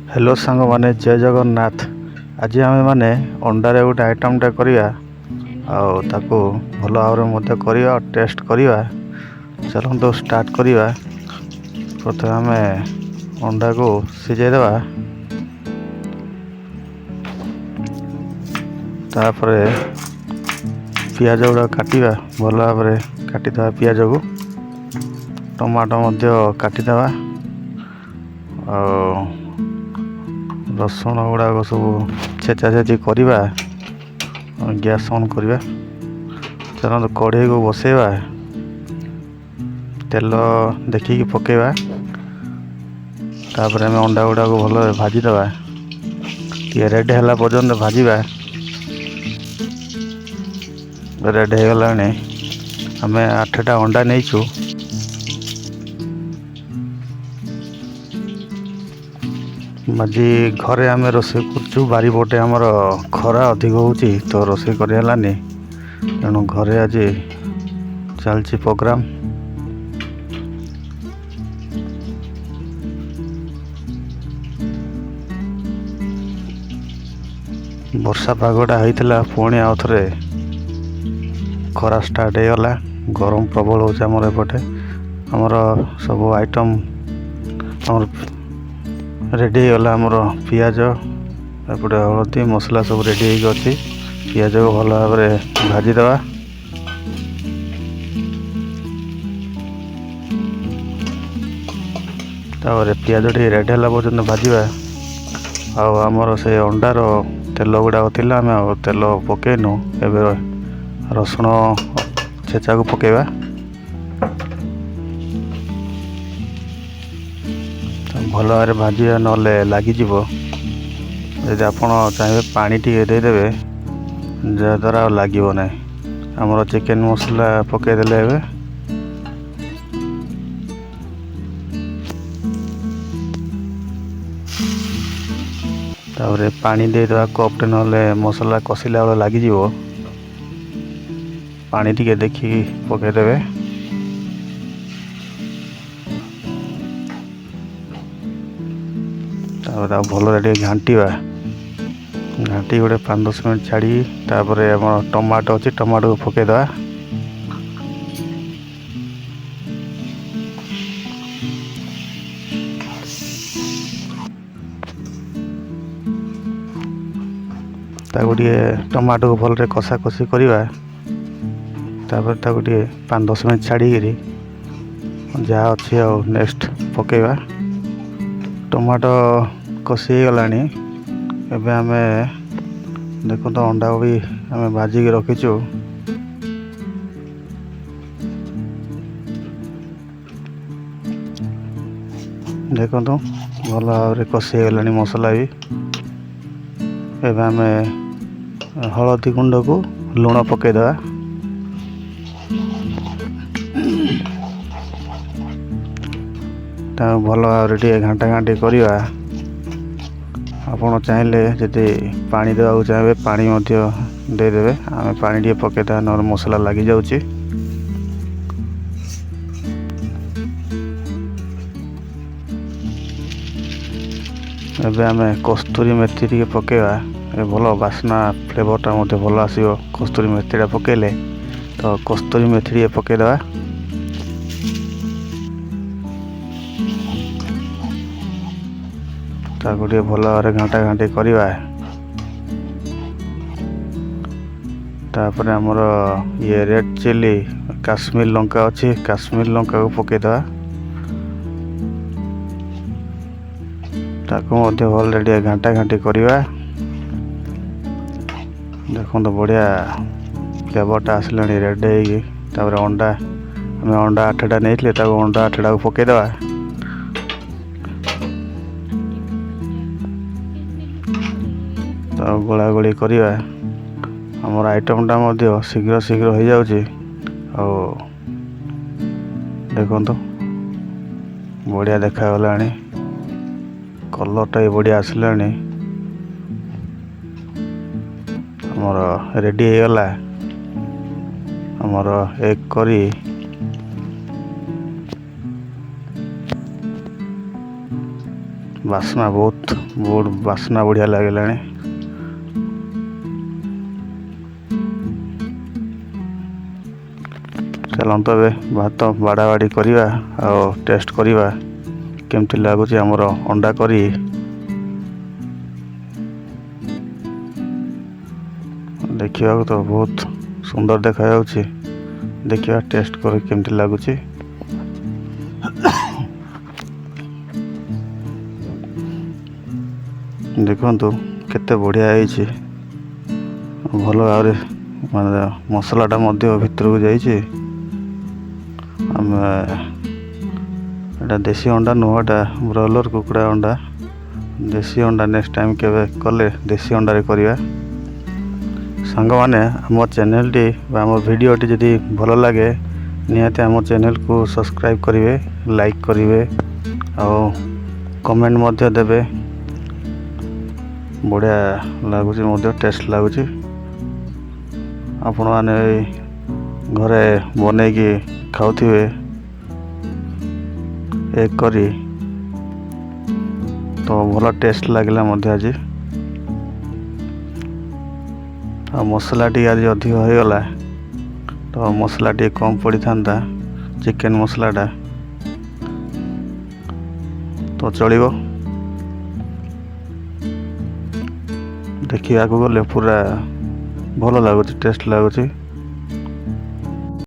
Hello सांग माने जय जगन्नाथ। आज आम मैंने अंडारे गोटे आइटमटा करिया ताको भल भाव करवा टेस्ट करवा। चलते स्टार्ट करवा। प्रथम आम अंडा को सिझेदेवा, तापर पियाज गुड़ा काटिवा, भल भाव काटिदेवा। पियाज को टमाटो काटिदेवा, रसुण गुड़ाक सब छेचा छेची करवा। गैस ऑन करवा। चलो कढ़ई को बसैवा, तेल देखिकी पकेवा। तापर आम अंडा गुड़ा को भल भाजीदेवा, टे रेड है पर्यंत भाजवा। रेड हो गला आम 8टा अंडा नहीं। आज घरे आम रोषे कर बारीपटे आमर खरा अधिक होची तो रोषे करानी, तेणु घरे आज चलती प्रोग्राम। वर्षा पागटा होता पुणी आउ थे खरा स्टार्ट हो गला। गरम प्रबल होमर एपटे। आमर सब आइटम आमर रेडी होगा। आमर पियाज एपटे हलदी मसला सब रेडी हो अच्छी। पियाज को भल भाव भाजीदेवा। तापर पियाज टे रेड है पर्यटन भाजवा। आमर से अंडार तेल गुड़ाक थी आम तेल पकेनु। एवं रसुण छेचा को पकेवा। भल भाव भाजा ना लगिज। यदि आप चाहिए पानी टी देदेवे जद्वारा लगे ना। आमर चिकेन मसला पकईदे। तापर पानी देदेवा कपटे ना मसला कषिला बेले लगिज। पानी टी देखिकी पकईदे। भल घाटिवा। घाटी गोटे 5-10 मिनट छाड़ी तापर आम टमाटो अच्छी टमाटो को पकईदे। टमाटो को भल कषा कषि करवा। तापर 5-10 मिनट छाड़ी जहाँ अच्छी नेक्स्ट पकेवा। टमाटो कषि गला। एबे आम देखो तो अंडा को भी आम भाजिकी रखीचु। देखो तो भल भाव कषि गला मसला भी। एबे आम हलदी गुंड को लुण पकईदे। भल भाव घाटा घाटी करवा। आपड़ चाहिए जदि पानी देवा चाहिए पानी देदेवे। आम पानी टे पकईदे ना मसला लगी जाऊँगी। एबे आम कस्तूरी मेथी टे पकईवा। भल बास्ना फ्लेवरटा भल आसो। कस्तूरी मेथीटा पकईले तो कस्तूरी मेथी टे पकईदे। ताको भल भाव घाटा घाटी करवा। तापर आमर ये रेड चिली काश्मीर लंका अच्छी, काश्मीर लंका को पकईदे। ताको भल घाटा घाटी करवा। देखो तो बढ़िया फ्लेवरटा आसला रेड हो। अंडा आम अंडा 8टा नहीं अंडा 8टा को पकईदे। तो गोला गोली करवा। आमर आइटमटा शीघ्र शीघ्र हो जाऊँगी। देखो तो बढ़िया देखागला। कलरटा भी बढ़िया आसला। आमर रेडी हो गला आमर एग करी। ବାସ୍ନା ବହୁତ ବାସ୍ନା ବଢ଼ିଆ ଲାଗିଲାଣି। ଚାଲନ୍ତୁ ଏବେ ଭାତ ବାଡ଼ାବାଡ଼ି କରିବା ଆଉ ଟେଷ୍ଟ କରିବା କେମିତି ଲାଗୁଛି ଆମର ଅଣ୍ଡା କରି। ଦେଖିବାକୁ ତ ବହୁତ ସୁନ୍ଦର ଦେଖାଯାଉଛି। ଦେଖିବା ଟେଷ୍ଟ କରି କେମିତି ଲାଗୁଛି। ଦେଖନ୍ତୁ କେତେ ବଢ଼ିଆ ହେଇଛି। ଭଲ ଭାବରେ ମାନେ ମସଲାଟା ମଧ୍ୟ ଭିତରକୁ ଯାଇଛି। ଆମେ ଏଇଟା ଦେଶୀ ଅଣ୍ଡା ନୁହଁ, ଏଇଟା ବ୍ରଏଲର୍ କୁକୁଡ଼ା ଅଣ୍ଡା। ଦେଶୀ ଅଣ୍ଡା ନେକ୍ସଟ ଟାଇମ୍ କେବେ କଲେ ଦେଶୀ ଅଣ୍ଡାରେ କରିବା। ସାଙ୍ଗମାନେ ଆମ ଚ୍ୟାନେଲଟି ବା ଆମ ଭିଡ଼ିଓଟି ଯଦି ଭଲ ଲାଗେ ନିହାତି ଆମ ଚ୍ୟାନେଲକୁ ସବସ୍କ୍ରାଇବ୍ କରିବେ, ଲାଇକ୍ କରିବେ ଆଉ କମେଣ୍ଟ ମଧ୍ୟ ଦେବେ। ବଢ଼ିଆ ଲାଗୁଛି ମଧ୍ୟ ଟେଷ୍ଟ ଲାଗୁଛି। ଆପଣମାନେ ଘରେ ବନେଇକି ଖାଉଥିବେ ଏକ କରି, ତ ଭଲ ଟେଷ୍ଟ ଲାଗିଲା ମଧ୍ୟ ଆଜି। ଆଉ ମସଲା ଟିକେ ଆଜି ଅଧିକ ହେଇଗଲା, ତ ମସଲା ଟିକେ କମ୍ ପଡ଼ିଥାନ୍ତା ଚିକେନ ମସଲାଟା, ତ ଚଳିବ। ଦେଖିବାକୁ ଗଲେ ପୁରା ଭଲ ଲାଗୁଛି, ଟେଷ୍ଟ ଲାଗୁଛି।